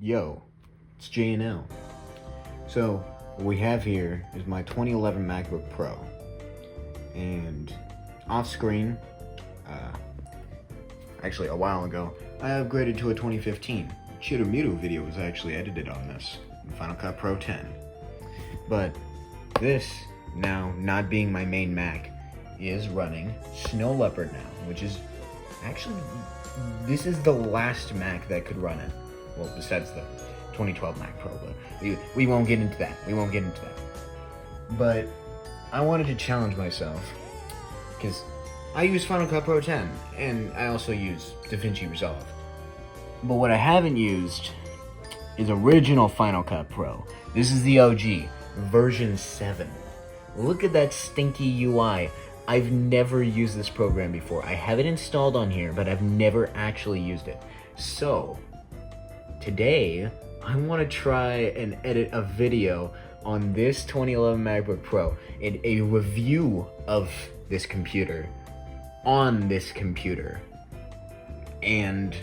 Yo, it's JNL. So, what we have here is my 2011 MacBook Pro. And off screen, actually a while ago, I upgraded to a 2015. Chidomudo video was actually edited on this in Final Cut Pro 10. But this, now not being my main Mac, is running Snow Leopard now, which is actually, this is the last Mac that could run it. Well, besides the 2012 Mac Pro, but we won't get into that. We won't get into that. But I wanted to challenge myself, because I use Final Cut Pro 10, and I also use DaVinci Resolve. But what I haven't used is original Final Cut Pro. This is the OG, version 7. Look at that stinky UI. I've never used this program before. I have it installed on here, but I've never actually used it. So, today, I want to try and edit a video on this 2011 MacBook Pro, and a review of this computer on this computer. And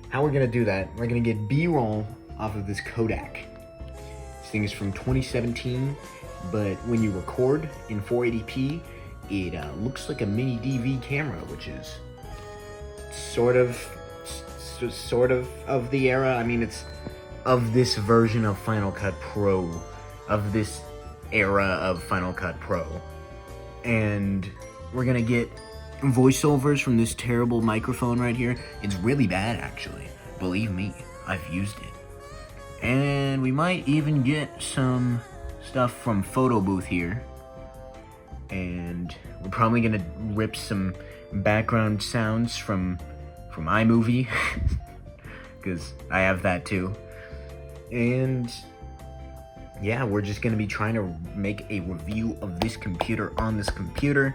how we're going to do that, we're going to get B-roll off of this Kodak. This thing is from 2017, but when you record in 480p, it looks like a mini DV camera, which is sort of the era. I mean, it's of this version of Final Cut Pro, of this era of Final Cut Pro. And we're gonna get voiceovers from this terrible microphone right here. It's really bad, actually. Believe me, I've used it. And we might even get some stuff from Photo Booth here. And we're probably gonna rip some background sounds from iMovie, because I have that too. And yeah, we're just gonna be trying to make a review of this computer on this computer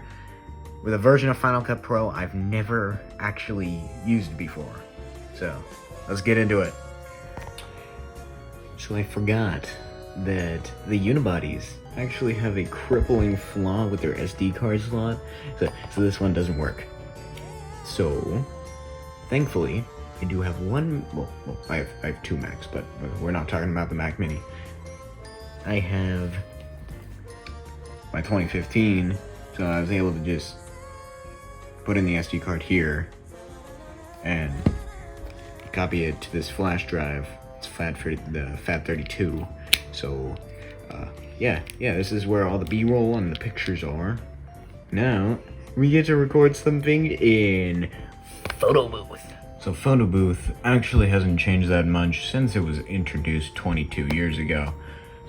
with a version of Final Cut Pro I've never actually used before. So let's get into it. So I forgot that the unibodies actually have a crippling flaw with their SD card slot, so this one doesn't work. So thankfully, I do have one, well, I have two Macs, but we're not talking about the Mac Mini. I have my 2015, so I was able to just put in the SD card here and copy it to this flash drive. It's the FAT32. So, yeah, this is where all the B-roll and the pictures are. Now, we get to record something in Photo Booth. So Photo Booth actually hasn't changed that much since it was introduced 22 years ago.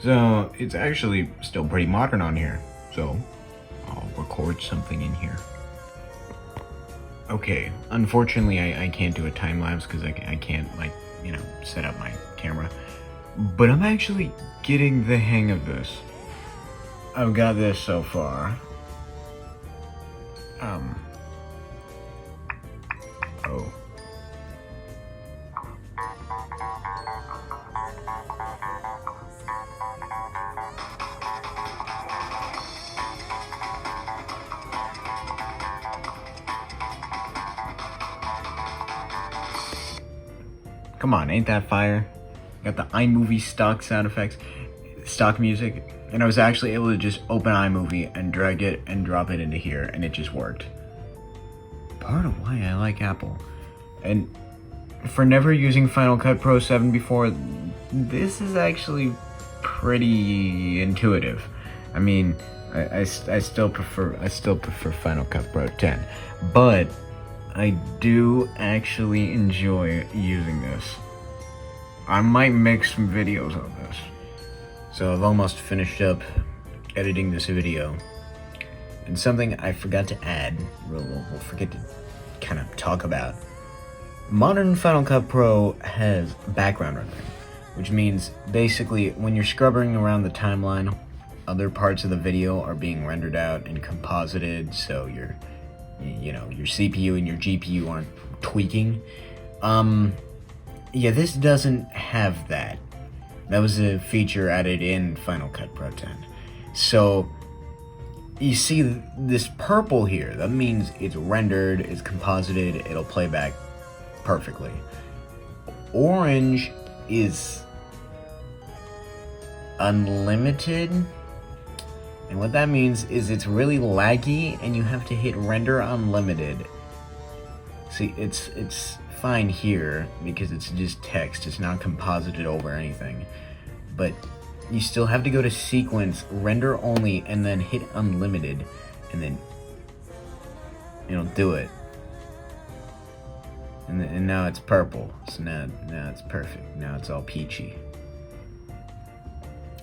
So it's actually still pretty modern on here. So I'll record something in here. Okay, unfortunately I can't do a time lapse because I can't, like, set up my camera. But I'm actually getting the hang of this. I've got this so far. Oh. Come on, ain't that fire? Got the iMovie stock sound effects, stock music, and I was actually able to just open iMovie and drag it and drop it into here, and it just worked. Part of why I like Apple. And for never using Final Cut Pro 7 before, this is actually pretty intuitive. I mean, I still prefer Final Cut Pro 10, but I do actually enjoy using this. I might make some videos on this. So I've almost finished up editing this video. And something I forgot to add, we'll forget to kind of talk about. Modern Final Cut Pro has background rendering, which means basically when you're scrubbing around the timeline, other parts of the video are being rendered out and composited, so your CPU and your GPU aren't tweaking. Yeah, this doesn't have that. That was a feature added in Final Cut Pro 10. So, you see this purple here, that means it's rendered, it's composited, it'll play back perfectly. orange is unlimited, and what that means is it's really laggy and you have to hit render unlimited. See, it's fine here because it's just text, it's not composited over anything, but you still have to go to sequence, render only, and then hit unlimited, and then it'll do it. And now it's purple, so now it's perfect. Now it's all peachy.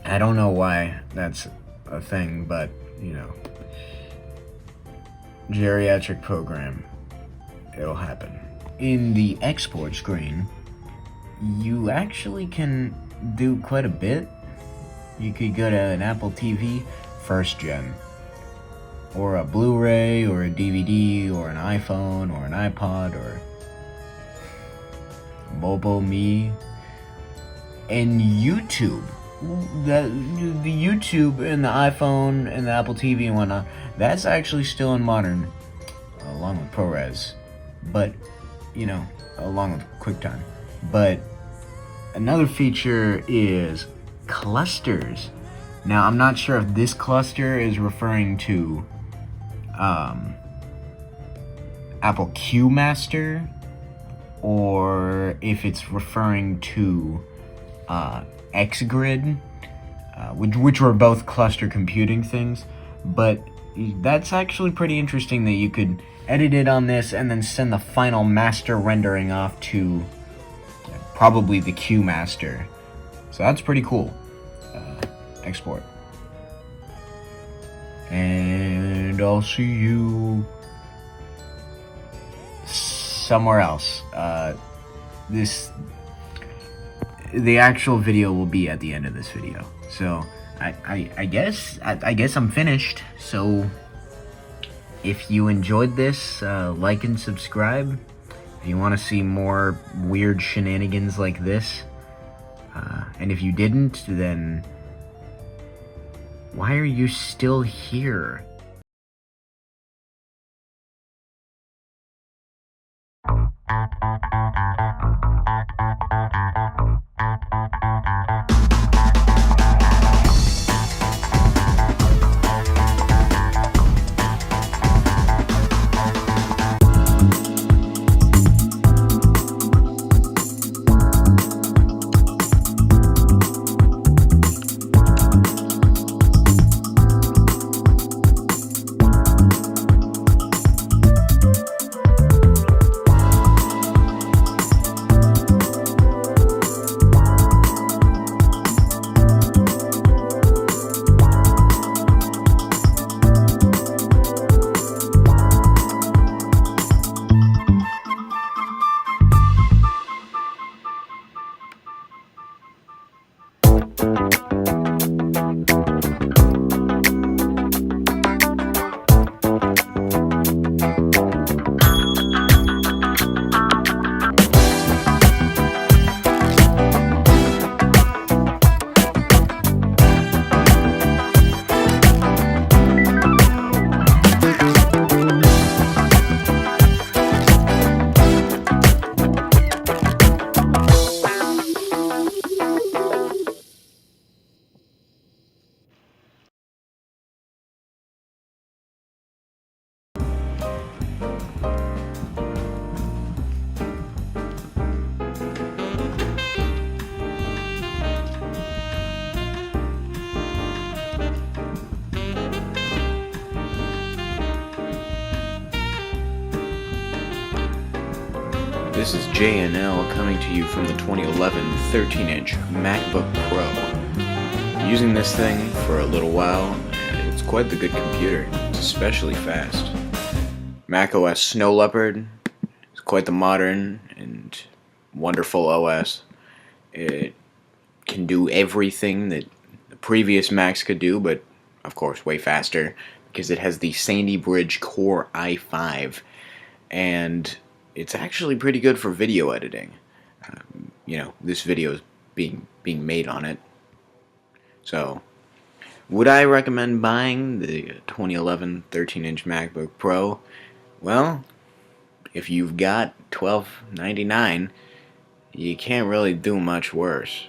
I don't know why that's a thing, but you know, geriatric program, it'll happen. In the export screen, you actually can do quite a bit. You could go to an Apple TV first gen, or a Blu-ray, or a DVD, or an iPhone, or an iPod, or MobileMe, and YouTube. The YouTube and the iPhone and the Apple TV and whatnot, that's actually still in modern, along with ProRes, but you know, along with QuickTime. But another feature is clusters. Now, I'm not sure if this cluster is referring to Apple QMaster, or if it's referring to XGrid, which were both cluster computing things. But that's actually pretty interesting that you could edit it on this and then send the final master rendering off to probably the QMaster. So that's pretty cool. Export. And I'll see you somewhere else. The actual video will be at the end of this video. So I guess I'm finished. So if you enjoyed this, like and subscribe. If you want to see more weird shenanigans like this, and if you didn't, then why are you still here? This is JNL coming to you from the 2011 13-inch MacBook Pro. Using this thing for a little while, and it's quite the good computer. It's especially fast. macOS Snow Leopard is quite the modern and wonderful OS. It can do everything that the previous Macs could do, but of course way faster, because it has the Sandy Bridge Core i5, and it's actually pretty good for video editing. You know, this video is being made on it. So, would I recommend buying the 2011 13-inch MacBook Pro? Well, if you've got $12.99, You can't really do much worse.